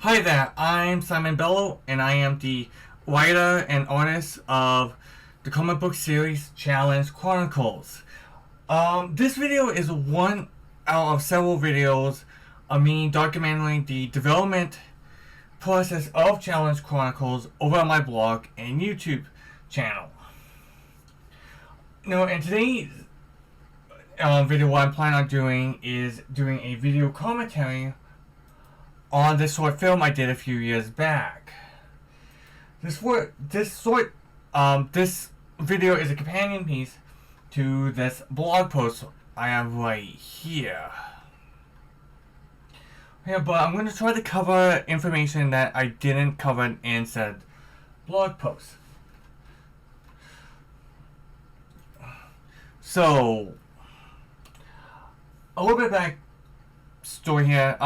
Hi there, I'm Simon Bello, and I am the writer and artist of the comic book series Challenge Chronicles. This video is one out of several videos of me documenting the development process of Challenge Chronicles over on my blog and YouTube channel. In today's video, what I'm planning on doing is doing a video commentary on this short film I did a few years back. This video is a companion piece to this blog post I have right here. Yeah, but I'm going to try to cover information that I didn't cover in said blog post. So, a little bit back story here.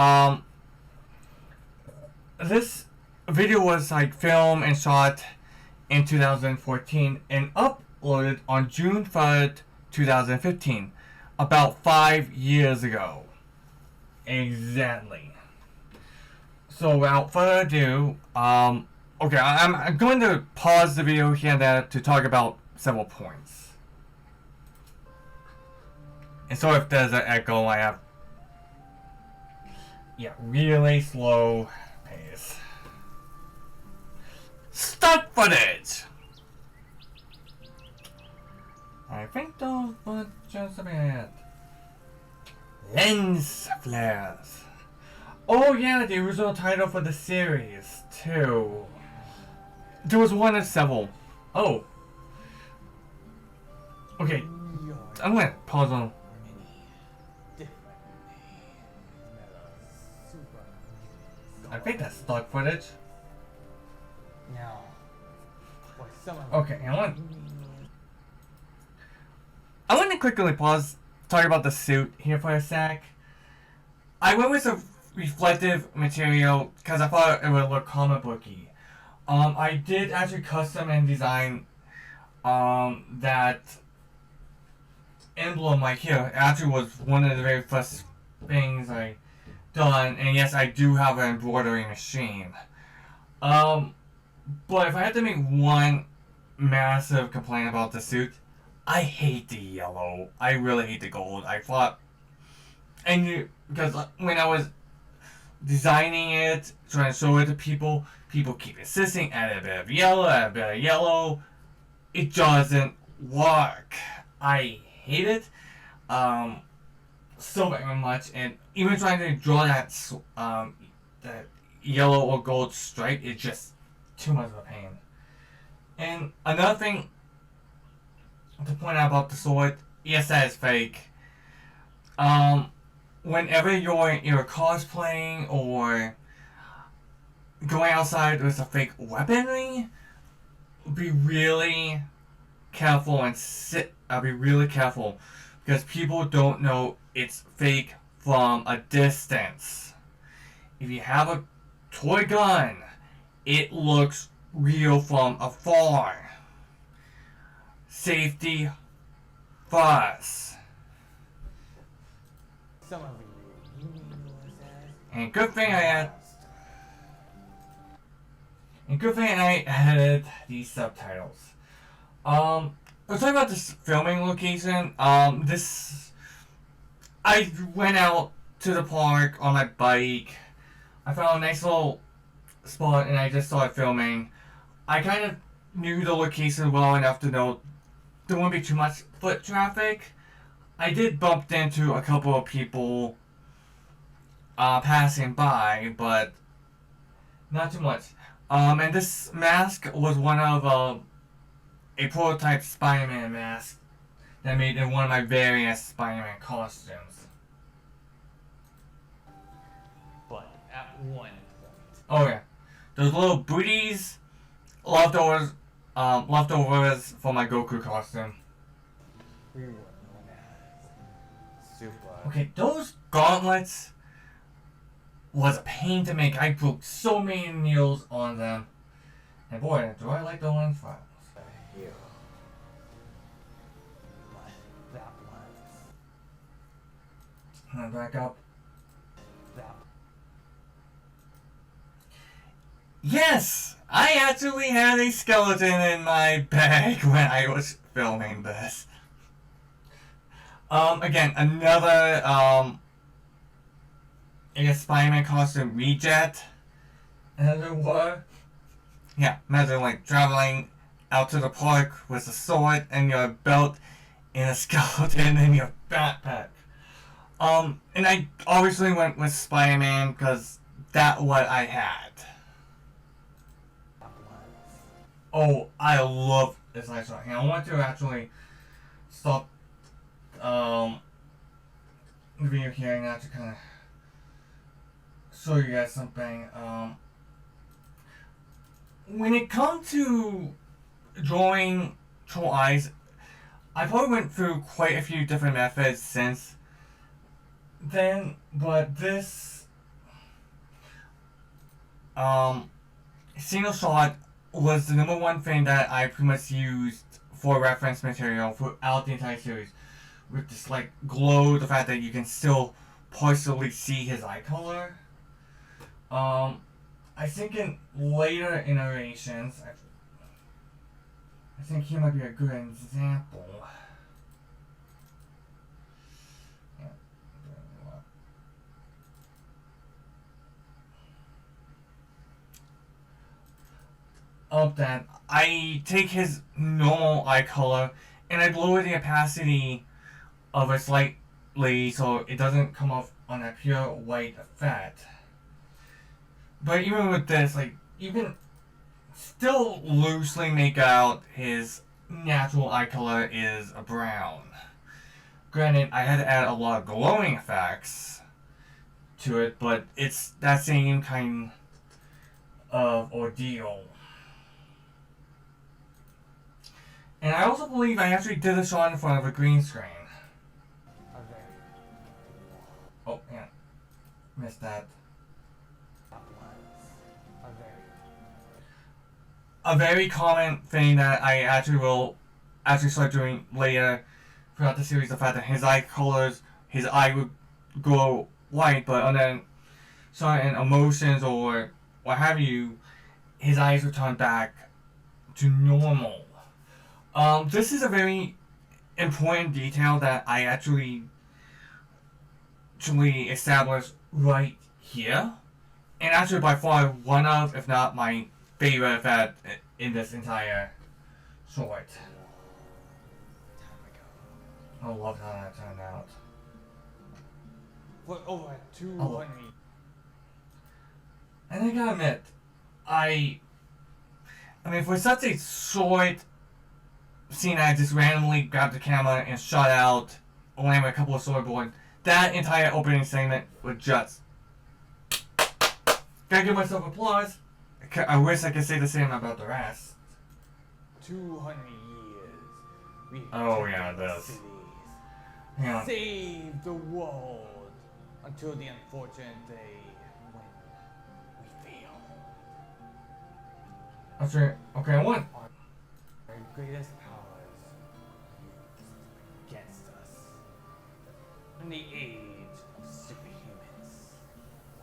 This video was filmed and shot in 2014 and uploaded on June 3rd, 2015, about 5 years ago. Exactly. So without further ado, I'm going to pause the video here and there to talk about several points. And so if there's an echo, I have really slow pace. Stock footage! I think those were just a bit. Lens flares. Oh yeah, the original title for the series, too. There was one of several. Oh. Okay. I'm gonna pause on. I think that's stock footage. Okay, I want to quickly pause, talk about the suit here for a sec. I went with a reflective material because I thought it would look comic booky. I did actually custom and design that emblem right here. It actually was one of the very first things I done, and yes, I do have an embroidery machine. But if I had to make one massive complaint about the suit, I hate the yellow. I really hate the gold. I thought, because when I was designing it, trying to show it to people keep insisting, add a bit of yellow. It doesn't work. I hate it so very much, and even trying to draw that yellow or gold stripe is just too much of a pain. And another thing to point out about the sword, yes, that is fake. Whenever you're cosplaying or going outside with a fake weaponry, be really careful and be really careful because people don't know it's fake from a distance. If you have a toy gun, it looks real from afar. Safety first. And good thing I added these subtitles. Let's talk about this filming location. I went out to the park on my bike. I found a nice little spot and I just started filming. I kind of knew the location well enough to know there wouldn't be too much foot traffic. I did bump into a couple of people passing by, but not too much. And this mask was one of a prototype Spider-Man mask that I made in one of my various Spider-Man costumes. But at one point. Oh yeah, those little booties, leftovers for my Goku costume. We were known as Super. Okay, those gauntlets was a pain to make. I broke so many nails on them. And boy, do I like the orange files. Hero. But that was. And back up. That. Yes! I actually had a skeleton in my bag when I was filming this. Again, another, I guess Spider-Man costume reject, as it were. Yeah, imagine like traveling out to the park with a sword and your belt and a skeleton in your backpack. And I obviously went with Spider-Man because that's what I had. Oh, I love this light shot. I want to actually stop the video here and now to kind of show you guys something. When it comes to drawing troll eyes, I probably went through quite a few different methods since then, but this single shot was the number one thing that I pretty much used for reference material throughout the entire series. With this like glow, the fact that you can still partially see his eye color. I think in later iterations, I think he might be a good example. Of that, I take his normal eye color and I lower the opacity of it slightly so it doesn't come off on a pure white effect. But even with this, like, you can still loosely make out his natural eye color is a brown. Granted, I had to add a lot of glowing effects to it, but it's that same kind of ordeal. And I also believe I actually did a shot in front of a green screen. Okay. Oh, yeah. Missed that. A very common thing that I actually will actually start doing later throughout the series, the fact that his eye colors, his eye would glow white, but on then certain emotions or what have you, his eyes would turn back to normal. This is a very important detail that I actually established right here. And actually by far one of, if not my favorite effect in this entire short. I love how that turned out. For over 200. And I gotta admit, I mean, for such a short scene, I just randomly grabbed the camera and shot out, landed a couple of swordboard. That entire opening segment was just. Gotta give myself applause. I wish I could say the same about the rest. 200 years. We Oh, yeah, protected the this. cities, Yeah. saved the world until the unfortunate day when we failed. That's right. Okay, I want. Our greatest powers used against us. And the age of superhumans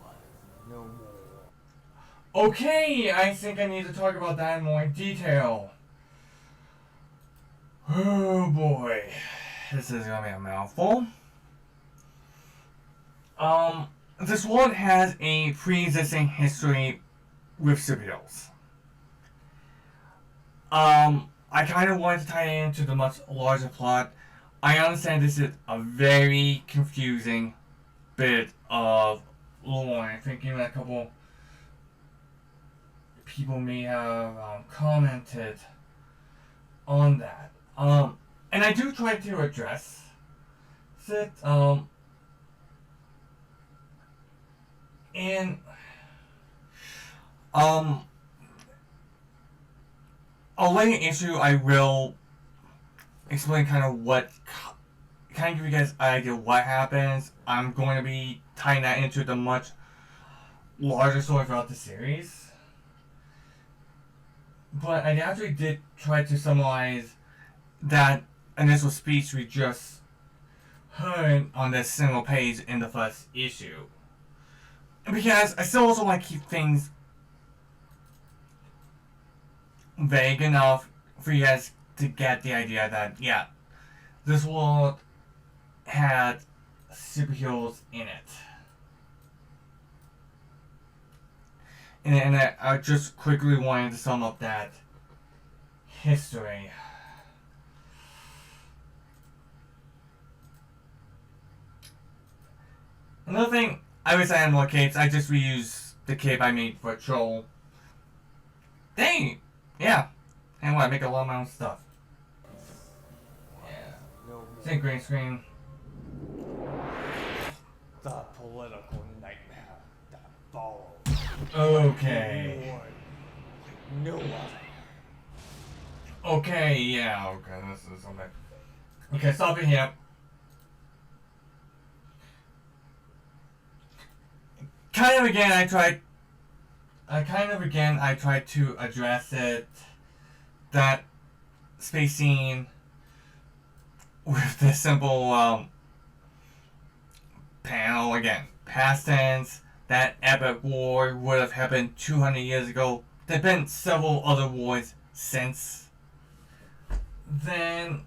was no more. Okay, I think I need to talk about that in more detail. Oh boy. This is gonna be a mouthful. This world has a pre-existing history with superheroes. I kind of wanted to tie it into the much larger plot. I understand this is a very confusing bit of lore. I think even a couple people may have commented on that. And I do try to address it. And a later issue, I will explain kind of what, kind of give you guys an idea what happens. I'm going to be tying that into the much larger story throughout the series. But I actually did try to summarize that initial speech we just heard on this single page in the first issue. Because I still also want to keep things vague enough for you guys to get the idea that, yeah, this world had superheroes in it. And I just quickly wanted to sum up that history. Another thing, I wish I had more capes. I just reused the cape I made for Troll. Dang! Yeah. And what, I make a lot of my own stuff. Yeah. Same green screen. The political nightmare that followed. Okay. War like no other. Okay, yeah, okay, this is something. Okay, stop it here. Kind of again, I tried to address it, that space scene with this simple, panel again. Past tense, that epic war would have happened 200 years ago. There have been several other wars since then.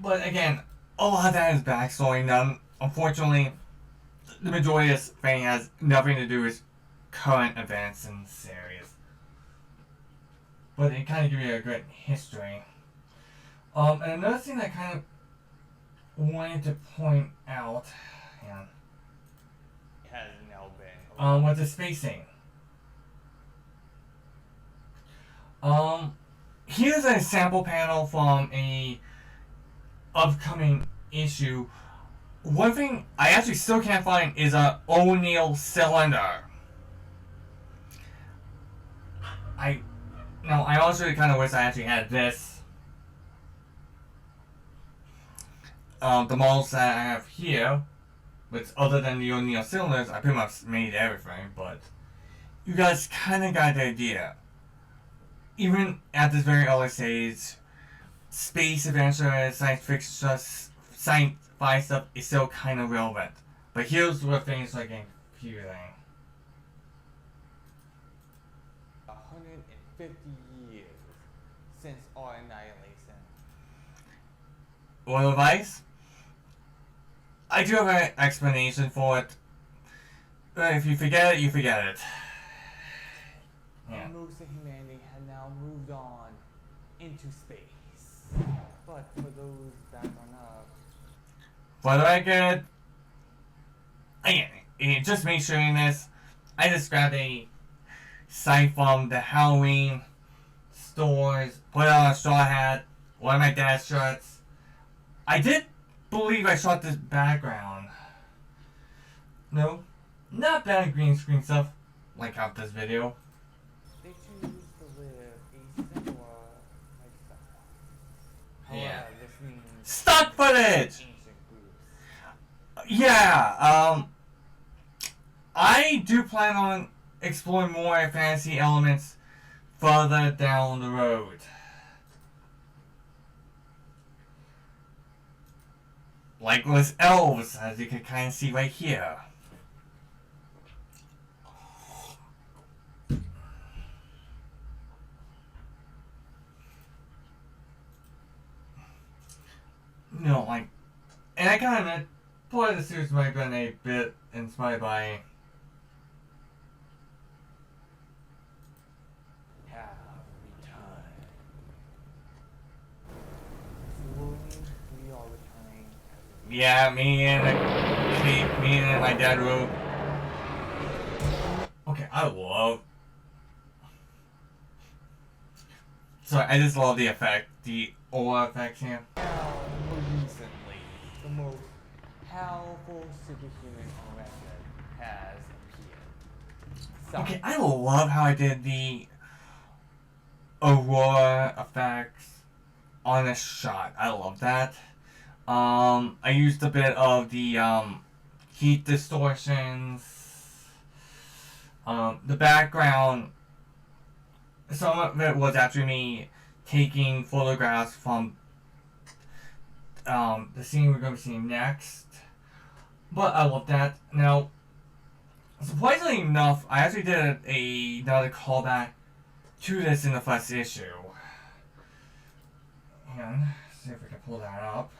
But again, a lot of that is backstory. None, unfortunately, the majority of this thing has nothing to do with current events in the series. But it kind of gives you a good history. And another thing that I kind of wanted to point out, Has now been. was the spacing. Here's a sample panel from a upcoming issue. One thing I actually still can't find is a O'Neill cylinder. I honestly kind of wish I actually had this. The models that I have here, which other than the O'Neill cylinders, I pretty much made everything, but you guys kind of got the idea. Even at this very early stage, space adventure, science fiction, sci-fi stuff is still kind of relevant. But here's where things are getting confusing. 150 years since our annihilation. Well, advice? I do have an explanation for it. But if you forget it, you forget it. Yeah. Most of humanity had now moved on into space. But for those back on Earth, For the record, just make sure in this, I just grabbed a site from the Halloween stores, put on a straw hat, one of my dad's shirts. I did believe I shot this background. No, not bad green screen stuff, like out this video. they choose to live a simpler lifestyle. However, Yeah. this means Stock footage! ancient groups. Yeah, I do plan on exploring more fantasy elements further down the road. Like with elves, as you can kind of see right here. No, like, and I kind of part of the series might have been a bit inspired by Have returned. Slowly, we are returning as a yeah, me and my dad wrote. Okay, I love. Sorry, I just love the effect, the aura effects here. Now, more recently, the most powerful superhuman on record has appeared. So, Okay, I love how I did the aurora effects on this shot. I love that. I used a bit of the heat distortions. The background, some of it was actually me taking photographs from the scene we're going to be seeing next. But I love that. Now, surprisingly enough, I actually did another callback to this in the first issue. And see if we can pull that up.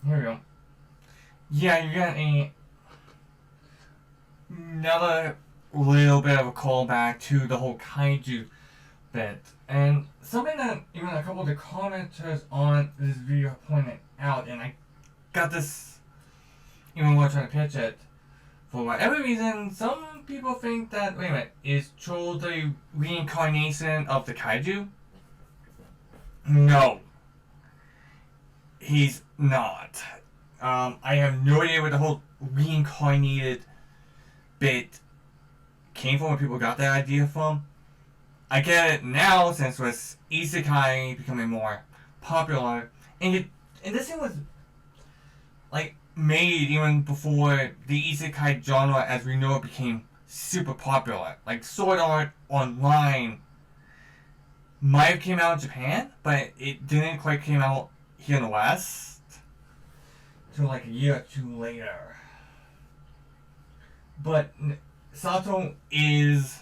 Here we go. Yeah, you got another little bit of a callback to the whole kaiju bit. And something that even a couple of the commenters on this video pointed out, and I got this even while trying to pitch it. For whatever reason, some people think that, wait a minute, is Cho the reincarnation of the kaiju? No. He's not. I have no idea where the whole reincarnated bit came from, where people got that idea from. I get it now since with isekai becoming more popular, and this thing was like made even before the isekai genre as we know it became super popular. Like Sword Art Online might have came out in Japan, but it didn't quite came out here in the West till like a year or two later. But Sato is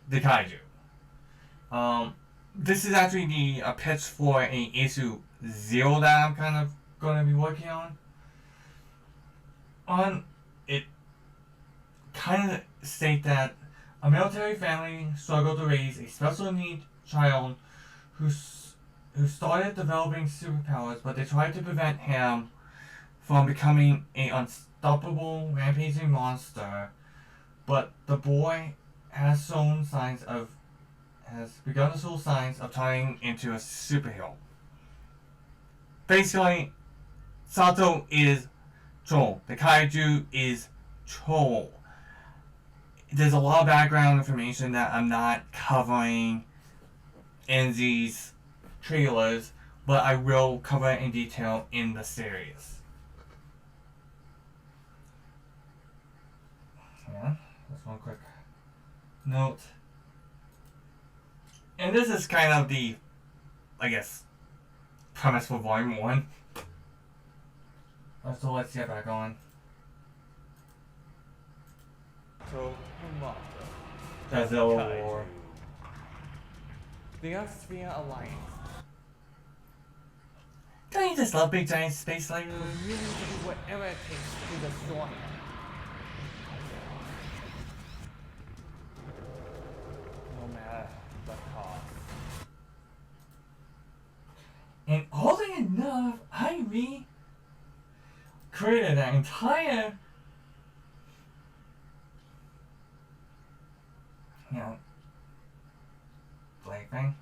the kaiju. This is actually a pitch for a issue 0 that I'm kind of going to be working on. It kind of states that a military family struggled to raise a special needs child who started developing superpowers, but they tried to prevent him from becoming an unstoppable rampaging monster. But the boy has begun to show signs of turning into a superhero. Basically, Sato is Cho. The kaiju is Cho. There's a lot of background information that I'm not covering in these trailers, but I will cover it in detail in the series. Yeah, just one quick note. And this is kind of the, I guess, premise for Volume 1. So let's get back on. Sato Hamato. Godzilla War. The Earth-Sphere Alliance. Don't you just love big giant space lightning? We're willing to do whatever it takes to destroy him. No matter the cost. And oddly enough, I created that entire, flag thing.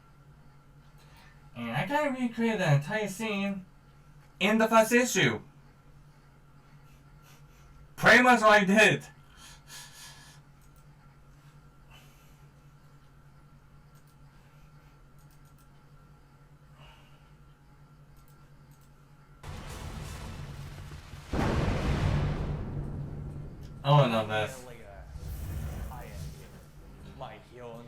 And I kind of recreated that entire scene in the first issue. Pretty much what I did. I want to know this. I am my hero.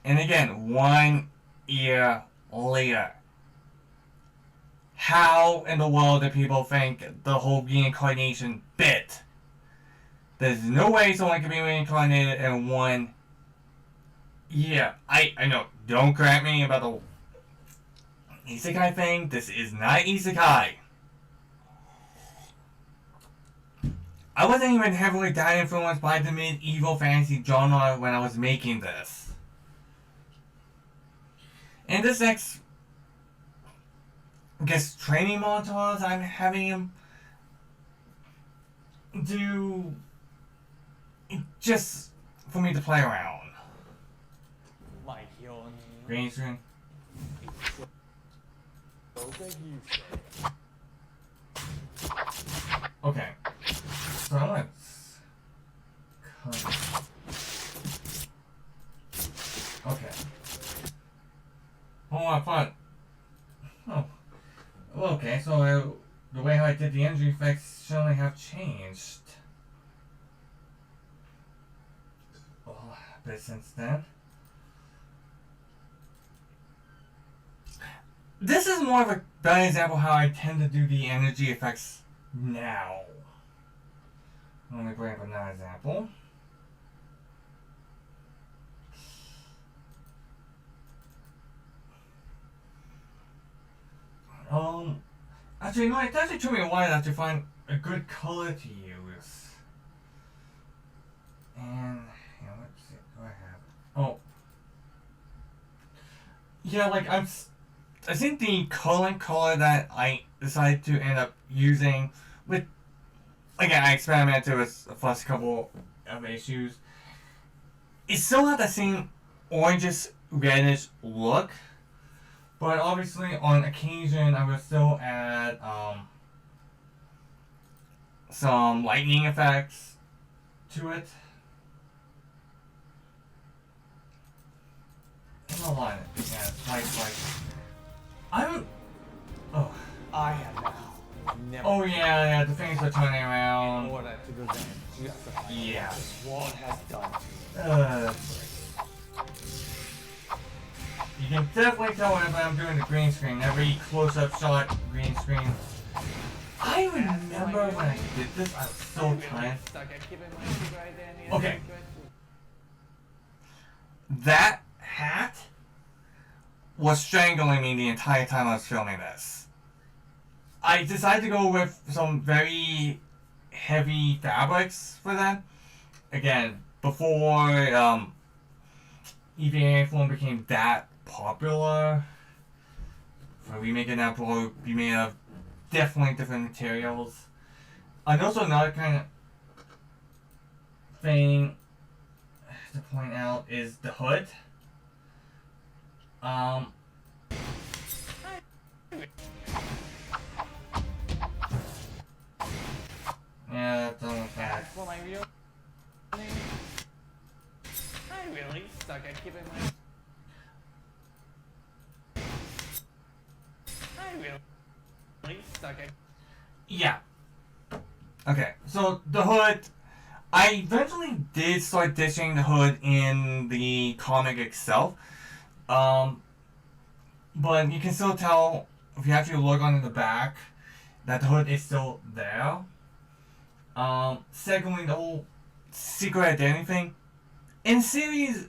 And again, 1 year later. How in the world do people think the whole reincarnation bit? There's no way someone can be reincarnated in 1 year. I know, don't correct me about the isekai thing. This is not isekai. I wasn't even heavily that influenced by the medieval fantasy genre when I was making this. And this next, I guess, training montage I'm having him do just for me to play around. My hero. Green screen. Okay. So I'm gonna cut. Okay. Oh, I thought. Oh. Okay, so the way how I did the energy effects shouldn't have changed. Well, a bit since then. This is more of a better example how I tend to do the energy effects Now, let me bring up another example. Actually, you know, it actually took me a while to find a good color to use. And, you know, let's see, do I have it? Oh. Yeah, like, I think the current color that I decided to end up using with, again, I experimented with the first couple of issues. It still had the same orangish, reddish look, but obviously on occasion I will still add some lightning effects to it. A lot. Yeah, like I'm. Oh. I am now. Never. Oh yeah, the things are turning In around. order to prevent justified Yeah. what this world has done to you. You can definitely tell whenever I'm doing the green screen. Every close-up shot, green screen. I remember when I did this, I was so tired. Okay. That hat was strangling me the entire time I was filming this. I decided to go with some very heavy fabrics for that. Again, before EVA form became that popular, for remaking that will be made of definitely different materials. And also another kind of thing to point out is the hood. Yeah, that's almost bad. For my real name, I really suck at keeping my. I really suck at. Yeah. Okay, so the hood, I eventually did start ditching the hood in the comic itself. But you can still tell, if you actually look on the back, that the hood is still there. Secondly, the whole secret identity thing. In series,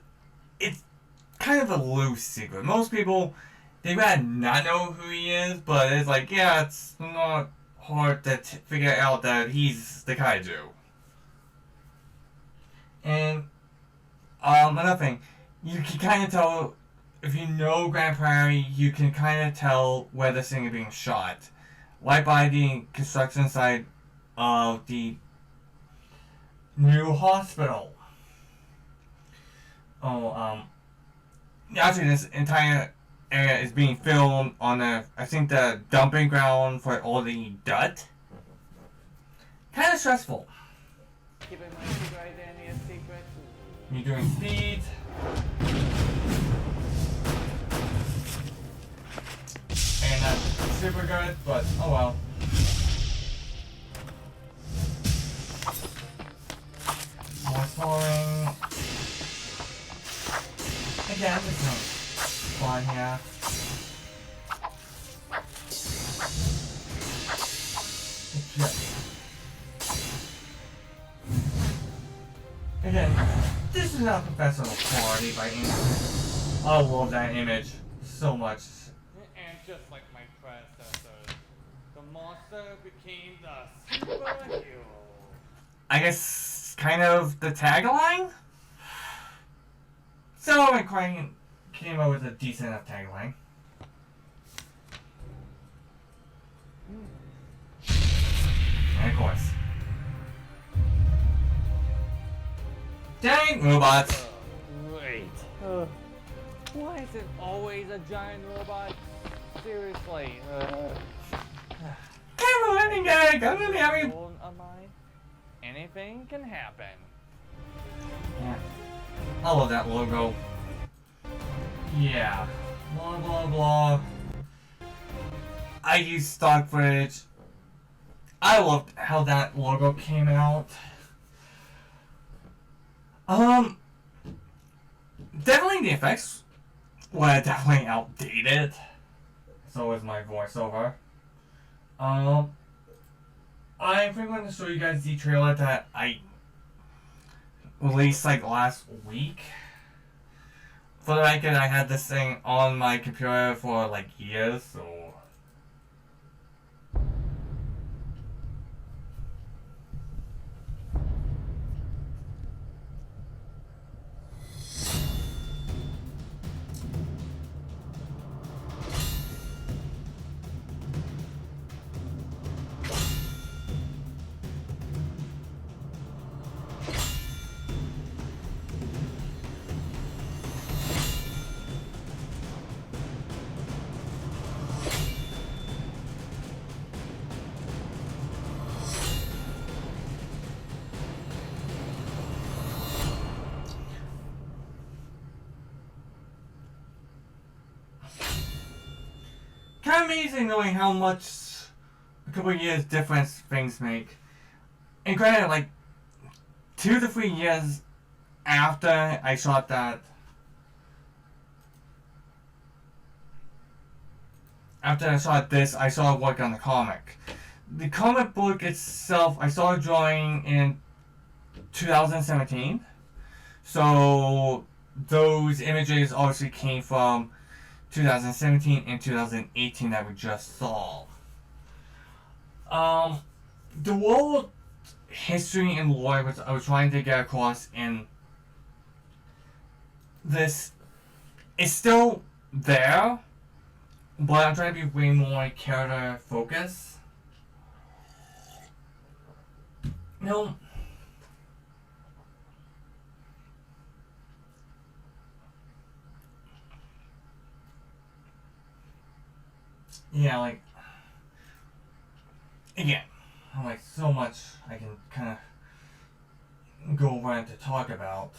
it's kind of a loose secret. Most people, they might not know who he is, but it's like, yeah, it's not hard to figure out that he's the kaiju. And, another thing, you can kind of tell, if you know Grand Prairie, you can kind of tell where this thing is being shot. Right by the construction site of the new hospital. Actually, this entire area is being filmed on I think the dumping ground for all the dirt. Kind of stressful. Keeping my secret identity a secret. You're doing speed. And that's super good, but oh well. More scoring. Again, this is fun here. Again, this is not a professional quality by any means. I love that image so much. And just like my predecessors, the monster became the superhero. I guess kind of the tagline? So I came up with a decent enough tagline. And of course. Dang robots! Wait. Why is it always a giant robot? Seriously. Come on, guy! Come on, Harry! Am I? Anything can happen. Yeah. I love that logo. Yeah. Blah blah blah. I used stock footage. I loved how that logo came out. Definitely the effects were definitely outdated. So was my voiceover. I'm going to show you guys the trailer that I released like last week. For the record, I had this thing on my computer for like years, so. Kind of amazing knowing how much a couple of years difference things make. And granted, like 2 to 3 years after I shot that, after I shot this, I started working on the comic. The comic book itself, I started drawing in 2017. So those images obviously came from 2017 and 2018 that we just saw. The world history and lore which I was trying to get across in this is still there, but I'm trying to be way more character focused. No. Yeah, like, again, like so much I can kind of go over to talk about.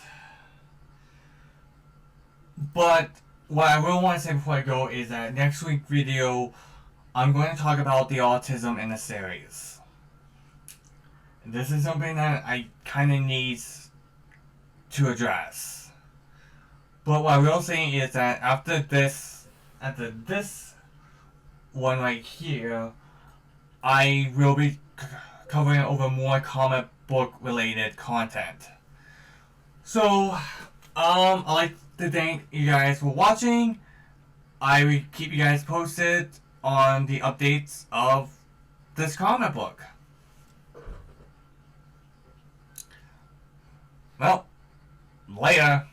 But what I will want to say before I go is that next week's video, I'm going to talk about the autism in the series. This is something that I kind of need to address. But what I will say is that after this one right here, I will be covering over more comic book related content. So, I'd like to thank you guys for watching. I will keep you guys posted on the updates of this comic book. Well, later.